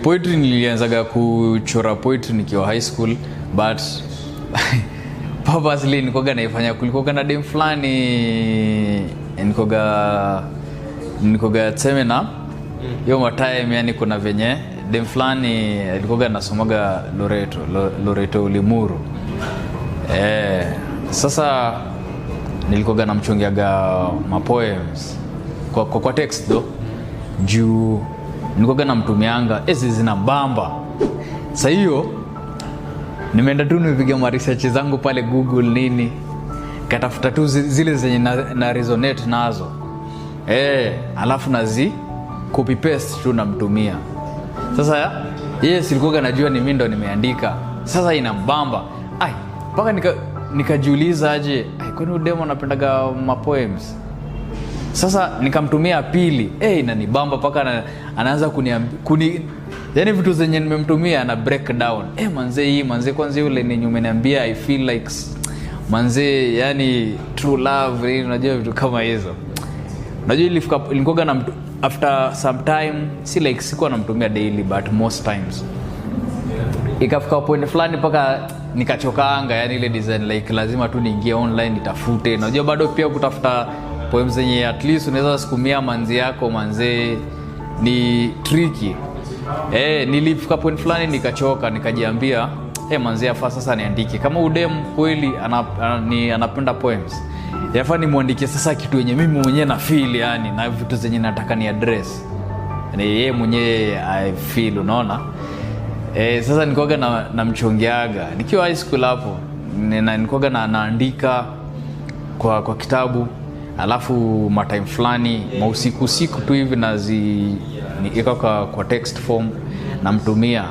Poetry nilianzaga kuchora poetry nikiwa high school, but purposely nikoga naifanya. Kulikoga na dem fulani nikoga seminar hiyo time, yani kuna venye dem fulani alikoga nasomaga Loreto Limuru. Sasa nilikoga namchongeaga ma poems kwa text though, juu nilikoga namtumianga zina bamba. Sasa hiyo nimeenda tu nipiga ma research zangu pale Google nini, katafuta tu zile zenye na resonate nazo, alafu nazi copy paste tu namtumia. Sasa silikuwa najua ni mimi ndo nimeandika. Sasa inambamba mpaka nikajiuliza aje, kwani udemo napendaga ma poems. Sasa nikamtumia pili, inanibamba mpaka anaanza yani vitu zenye nimemtumia na breakdown. Manze kwanza yule ni umeniambia I feel like manze, yani true love, unajua vitu kama hizo. Unajua ilikuwa na after some time, si like sikuwa namtumia daily but most times. Ikafika point fulani mpaka nikachokaanga, yani ile design like lazima tu niingie online nitafute. Unajua bado pia kutafuta poems zenye at least unaweza sikumia manzi yako manze ni tricky. Nilifika point fulani nikachoka, nikajiambia manzi yafaa sasa niandike. Kama udem kweli anapenda poems, yafaa nimwandikie sasa kitu yenye mimi mwenyewe na feel, yani na vitu zenye nataka ni address, yani yeye mwenyewe I feel, unaona. Sasa nikoga na mchongeaga nikiwa high school hapo, nikoga naandika kwa kitabu, alafu matime fulani mausiku tu hivi niweka kwa text form namtumia.